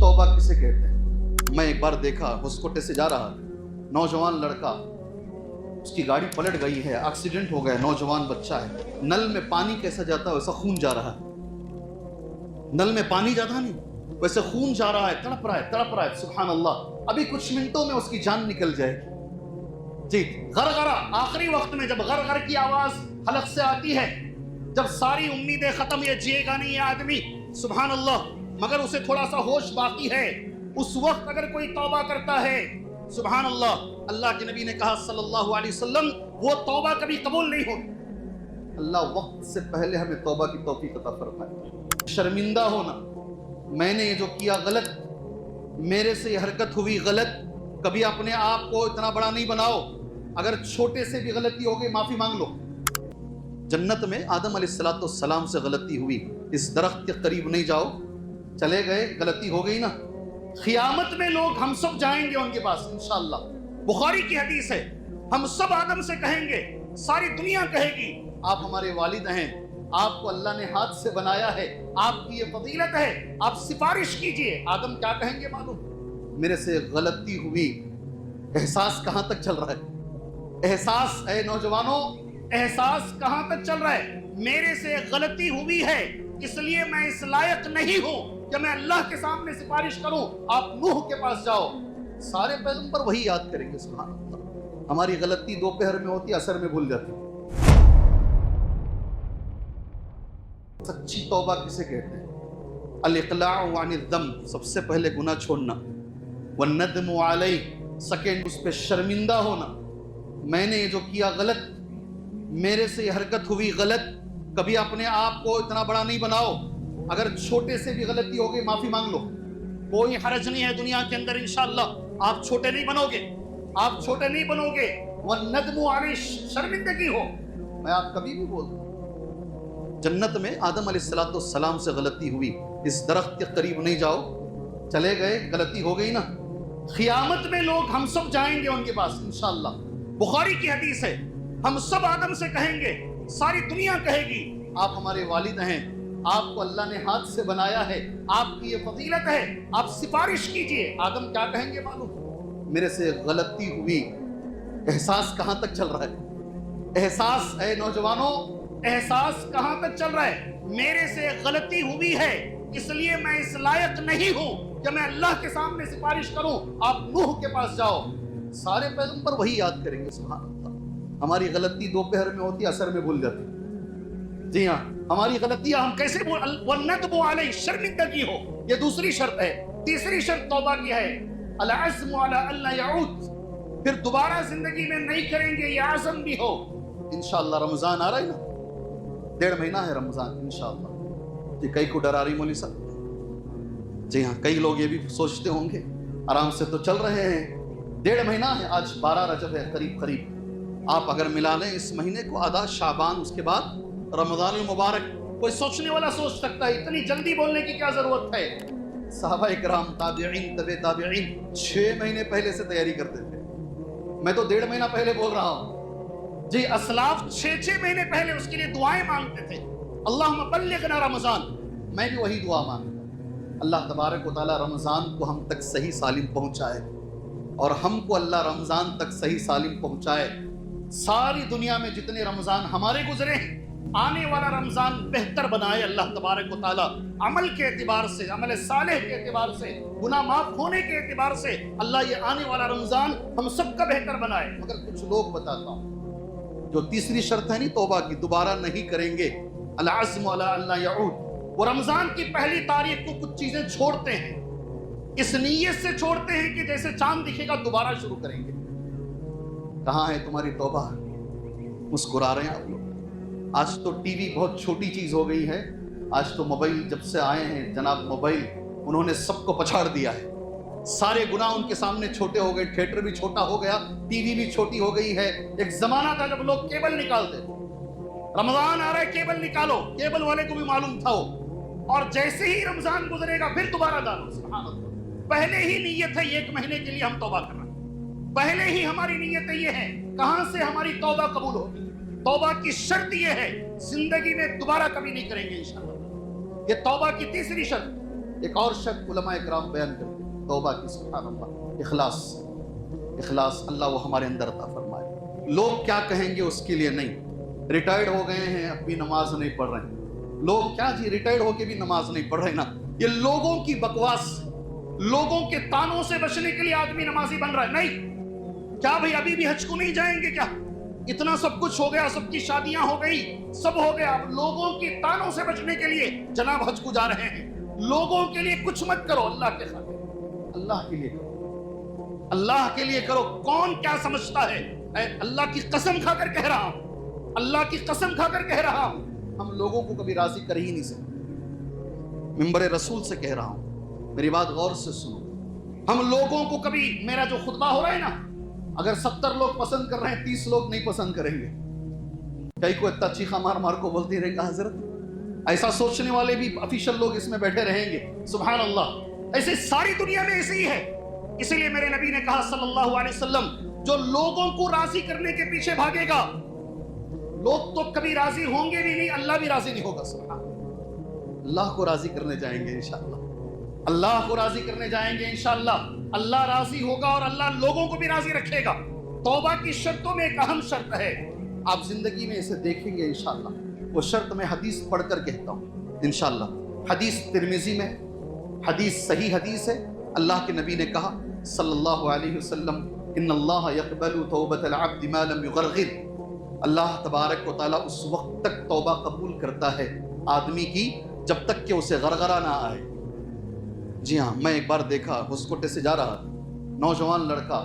तौबा किसे कहते हैं? मैं एक बार देखा, होस्कोटे से जा रहा, नौजवान लड़का, उसकी गाड़ी पलट गई है, एक्सीडेंट हो गया, नौजवान बच्चा है, नल में पानी कैसा जाता है वैसा खून जा रहा है, नल में पानी जाता नहीं वैसे खून जा रहा है, तड़प रहा है, सुभान अल्लाह, अभी कुछ मिनटों में उसकी जान निकल जाएगी। जी, गरगरा, आखिरी वक्त में जब गरगर की आवाज हलक से आती है, जब सारी उम्मीदें खत्म, ये जिएगा नहीं ये आदमी, सुभान अल्लाह, मगर उसे थोड़ा सा होश बाकी है, उस वक्त अगर कोई तौबा करता है, सुभान अल्लाह, अल्लाह के नबी ने कहा सल्लल्लाहु अलैहि वसल्लम, वो तौबा कभी कबूल नहीं होती। अल्लाह वक्त से पहले हमें तौबा की तौफीक अता फरमाए। शर्मिंदा होना, मैंने ये जो किया गलत, मेरे से ये हरकत हुई गलत, कभी अपने आप को इतना बड़ा नहीं बनाओ, अगर छोटे से भी गलती हो गई माफी मांग लो। जन्नत में आदम अलैहिस्सलाम से गलती हुई, इस दरख्त के करीब नहीं जाओ, चले गए, गलती हो गई ना, क़यामत में लोग हम सब जाएंगे उनके पास इंशाअल्लाह। बुखारी की हदीस है, हम सब आदम से कहेंगे, सारी दुनिया कहेगी आप हमारे वालिद हैं, आपको अल्लाह ने हाथ से बनाया है, आपकी ये फजीलत है, आप सिफारिश कीजिए। आदम क्या कहेंगे मालूम? मेरे से गलती हुई। एहसास कहां तक चल रहा है? एहसास, ऐ नौजवानों, एहसास कहां तक चल रहा है? मेरे से गलती हुई है, इसलिए मैं इस लायक नहीं हूं कि मैं अल्लाह के सामने सिफारिश करूं। आप नूह के पास जाओ, सारे पैगंबर वही याद करेंगे, सुभान अल्लाह। हमारी गलती दोपहर में होती, असर में भूल जाती। सच्ची तौबा किसे कहते हैं? अल-इक़लाउ अनिज़्ज़ंब, सबसे पहले गुनाह छोड़ना, वन्नदमु अलैहि, सेकंड उस पे शर्मिंदा होना, मैंने ये जो किया गलत, मेरे से ये हरकत हुई गलत, कभी अपने आप को इतना बड़ा नहीं बनाओ, अगर छोटे से भी गलती हो गई माफी मांग लो, कोई हरज नहीं है दुनिया के अंदर, इंशाअल्लाह आप छोटे नहीं बनोगे, आप छोटे नहीं बनोगे। वन्नदमु अलैहि, शर्मिंदगी हो, मैं आप कभी भी बोलता हूं। जन्नत में आदम अलैहिस्सलाम से गलती हुई, इस दरख्त के करीब नहीं जाओ, चले गए, गलती हो गई ना, क़यामत में लोग हम सब जाएंगे उनके पास इंशाअल्लाह। बुखारी की हदीस है, हम सब आदम से कहेंगे, सारी दुनिया कहेगी आप हमारे वालिद हैं, आपको अल्लाह ने हाथ से बनाया है, आपकी ये फजीलत है, आप सिफारिश कीजिए। आदम क्या कहेंगे मालूम? मेरे से गलती हुई। एहसास कहां तक चल रहा है? एहसास, ऐ नौजवानों, एहसास कहां तक चल रहा है? मेरे से गलती हुई है, इसलिए मैं इस लायक नहीं हूं कि मैं अल्लाह के सामने सिफारिश करूं। आप नूह के पास जाओ, सारे पैगंबर वही याद करेंगे, सुभान अल्लाह। हमारी गलती दोपहर में होती, असर में भूल जाती। जी हाँ, हमारी गलतियां हम कैसे वन्नदमु अलैहि, शर्मिंदगी हो, ये दूसरी शर्त है। तीसरी शर्त तौबा की है, अल-अज़्मु अला अल्ला यऊद, फिर दोबारा जिंदगी में नहीं करेंगे, ये आज़म भी हो। इंशाअल्लाह रमजान आ रहा है ना, 1.5 महीना है रमजान इंशाअल्लाह। जी, कई को डरा रही मौलवी साहब। जी हाँ, कई लोग ये भी सोचते होंगे आराम से तो चल रहे हैं, 1.5 महीना है, आज 12 रजब है, करीब करीब आप अगर मिला लें इस महीने को, आधा शाबान, उसके बाद रमजान मुबारक। कोई सोचने वाला सोच सकता है इतनी जल्दी बोलने की क्या जरूरत है? सहाबा इकराम, ताबिईन, तबे ताबिईन 6 महीने पहले से तैयारी करते थे। मैं तो 1.5 महीना पहले बोल रहा हूँ। जी, असलाफ 6 महीने पहले उसके लिए दुआएं मांगते थे, अल्लाहुम्मा बल्लिगना रमजान। मैं भी वही दुआ मांगता, अल्लाह तबारक व तआला रमजान को हम तक सही सालिम पहुँचाए, और हमको अल्लाह रमजान तक सही सालिम पहुँचाए। सारी दुनिया में जितने रमजान हमारे गुजरे हैं, आने वाला रमजान बेहतर बनाए अल्लाह तबारक व तआला। अमल के एतबार से, अमल सालेह के एतबार से, गुनाह माफ होने के एतबार से अल्लाह ये आने वाला रमजान हम सबका बेहतर बनाए। मगर कुछ लोग, बताता हूँ, जो तीसरी शर्त है नहीं तौबा की, दोबारा नहीं करेंगे, अल-अज़्मु अला अल्ला यऊद, वो रमजान की पहली तारीख को कुछ चीजें छोड़ते हैं, इस नीयत से छोड़ते हैं कि जैसे चांद दिखेगा दोबारा शुरू करेंगे। कहाँ है तुम्हारी तौबा? मुस्कुरा रहे हैं आप लोग। आज तो टीवी बहुत छोटी चीज हो गई है, आज तो मोबाइल जब से आए हैं जनाब, मोबाइल उन्होंने सबको पछाड़ दिया है। सारे गुनाह उनके सामने छोटे हो गए, थिएटर भी छोटा हो गया, टीवी भी छोटी हो गई है। एक जमाना था जब लोग केबल निकालते, रमजान आ रहा है केबल निकालो, केबल वाले को भी मालूम था वो, और जैसे ही रमजान गुजरेगा फिर दोबारा डालो। सुभान अल्लाह, पहले ही नीयत है 1 महीने के लिए हम तौबा करना, पहले ही हमारी नीयत ये है। कहां से हमारी तौबा कबूल होगी? तौबा की शर्त ये है, जिंदगी में दोबारा कभी नहीं करेंगे इंशाअल्लाह। ये तौबा की तीसरी शर्त। ایک اور شرط علماء اکرام بیان کرتے ہیں توبہ کی، سبحان اللہ، اخلاص اللہ وہ ہمارے اندر عطا فرمائے۔ لوگ کیا کہیں گے اس کے لیے نہیں، ریٹائرڈ ہو گئے ہیں اب بھی نماز نہیں پڑھ رہے ہیں، لوگ کیا جی ریٹائرڈ ہو کے بھی نماز نہیں پڑھ رہے نا، یہ لوگوں کی بکواس، لوگوں کے تانوں سے بچنے کے لیے آدمی نمازی بن رہا ہے۔ نہیں، کیا بھئی ابھی بھی حج کو نہیں جائیں گے کیا؟ اتنا سب کچھ ہو گیا، سب کی شادیاں ہو گئی، سب ہو گیا، اب لوگوں کی تانوں سے بچنے کے لیے جناب حج کو جا رہے ہیں۔ لوگوں کے لیے کچھ مت کرو، اللہ کے خاطر اللہ کے لیے کرو، اللہ کے لیے کرو۔ کون کیا سمجھتا ہے؟ اے اللہ کی قسم کھا کر کہہ رہا ہوں، اللہ کی قسم کھا کر کہہ رہا ہوں، ہم لوگوں کو کبھی راضی کر ہی نہیں سکتے، ممبر رسول سے کہہ رہا ہوں، میری بات غور سے سنو۔ ہم لوگوں کو کبھی، میرا جو خطبہ ہو رہا ہے نا، اگر 70 لوگ پسند کر رہے ہیں 30 لوگ نہیں پسند کریں گے، کئی کو اتنا چیخا مار مار کو بولتی رہے گا حضرت، ایسا سوچنے والے بھی افیشل لوگ اس میں بیٹھے رہیں گے، سبحان اللہ، ایسے ساری دنیا میں ایسے ہی ہے۔ اسی لیے میرے نبی نے کہا صلی اللہ علیہ وسلم، جو لوگوں کو راضی کرنے کے پیچھے بھاگے گا، لوگ تو کبھی راضی ہوں گے بھی نہیں، اللہ بھی راضی نہیں ہوگا، سبحان اللہ۔ اللہ کو راضی کرنے جائیں گے انشاءاللہ، اللہ کو راضی کرنے جائیں گے انشاءاللہ، اللہ راضی ہوگا اور اللہ لوگوں کو بھی راضی رکھے گا۔ توبہ کی شرطوں میں ایک اہم شرط ہے، آپ زندگی میں اسے دیکھیں گے انشاءاللہ، وہ شرط میں حدیث پڑھ کر کہتا ہوں انشاءاللہ۔ حدیث ترمذی میں، حدیث صحیح حدیث ہے، اللہ کے نبی نے کہا صلی اللہ علیہ وسلم، ان اللہ یقبل توبۃ العبد ما لم یغرغر، اللہ تبارک و تعالیٰ اس وقت تک توبہ قبول کرتا ہے آدمی کی جب تک کہ اسے غرغرہ نہ آئے۔ جی ہاں، میں ایک بار دیکھا، ہسکوٹے سے جا رہا، نوجوان لڑکا،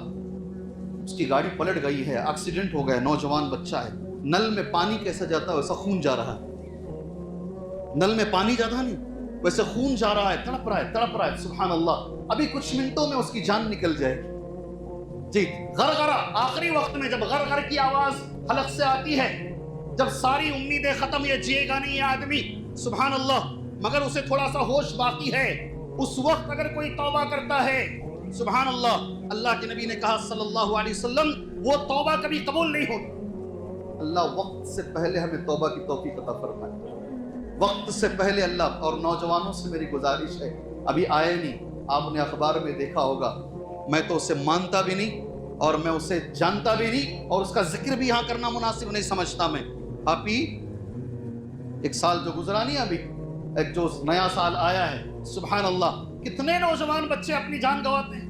اس کی گاڑی پلٹ گئی ہے، ایکسیڈنٹ ہو گیا، نوجوان بچہ ہے، نل میں پانی کیسا جاتا ہے ویسا خون جا رہا ہے، نل میں پانی جاتا نہیں ویسے خون جا رہا ہے، تڑپ رہا ہے، سبحان اللہ، ابھی کچھ منٹوں میں اس کی جان نکل جائے گی۔ جی، غرغرہ، آخری وقت میں جب غرغر کی آواز حلق سے آتی ہے، جب ساری امیدیں ختم، یہ جیے گا نہیں یہ آدمی، سبحان اللہ، مگر اسے تھوڑا سا ہوش باقی ہے، اس وقت اگر کوئی توبہ کرتا ہے، سبحان اللہ، اللہ کے نبی نے کہا صلی اللہ علیہ وسلم، وہ توبہ کبھی قبول نہیں ہوتی۔ اللہ وقت سے پہلے ہمیں توبہ کی توفیق عطا فرمائے، وقت سے پہلے اللہ۔ اور نوجوانوں سے میری گزارش ہے، ابھی آئے نہیں، آپ نے اخبار میں دیکھا ہوگا، میں تو اسے مانتا بھی نہیں اور میں اسے جانتا بھی نہیں، اور اس کا ذکر بھی یہاں کرنا مناسب نہیں سمجھتا میں۔ آپ ہی ایک سال جو گزرا نہیں، ابھی ایک جو نیا سال آیا ہے، سبحان اللہ، کتنے نوجوان بچے اپنی جان گنواتے ہیں،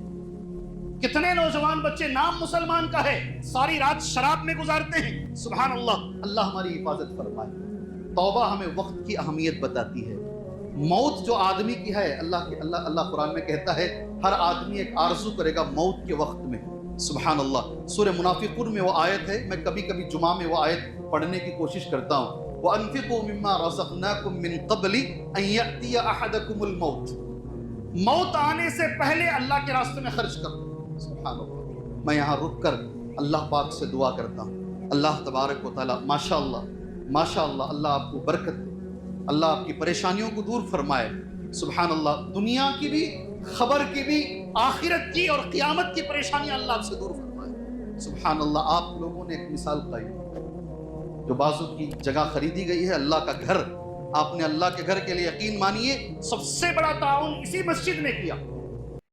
کتنے نوجوان بچے نام مسلمان کا ہے ساری رات شراب میں گزارتے ہیں، سبحان اللہ، اللہ ہماری حفاظت فرمائے۔ توبہ ہمیں وقت کی اہمیت بتاتی ہے۔ موت جو آدمی کی ہے، اللہ قرآن میں کہتا ہے ہر آدمی ایک آرزو کرے گا موت کے وقت میں، سبحان اللہ۔ سورہ منافقون میں وہ آیت ہے، میں کبھی کبھی جمعہ میں وہ آیت پڑھنے کی کوشش کرتا ہوں، وَأَنفِقُوا مِمَّا رَزَقْنَاكُم مِّن قَبْلِ أَن يَأْتِيَ أَحَدَكُمُ الْمَوْتُ، موت آنے سے پہلے اللہ کے راستے میں خرچ کرو، سبحان اللہ۔ میں یہاں رک کر اللہ پاک سے دعا کرتا ہوں، اللہ تبارک و تعالیٰ ماشاءاللہ ماشاءاللہ، اللہ آپ کو برکت دے، اللہ آپ کی پریشانیوں کو دور فرمائے، سبحان اللہ، دنیا کی بھی، خبر کی بھی، آخرت کی اور قیامت کی پریشانیاں اللہ آپ سے دور فرمائے، سبحان اللہ۔ آپ لوگوں نے ایک مثال قائم، جو بازو کی جگہ خریدی گئی ہے، اللہ کا گھر، آپ نے اللہ کے گھر کے لیے یقین مانیے سب سے بڑا تعاون اسی مسجد نے کیا۔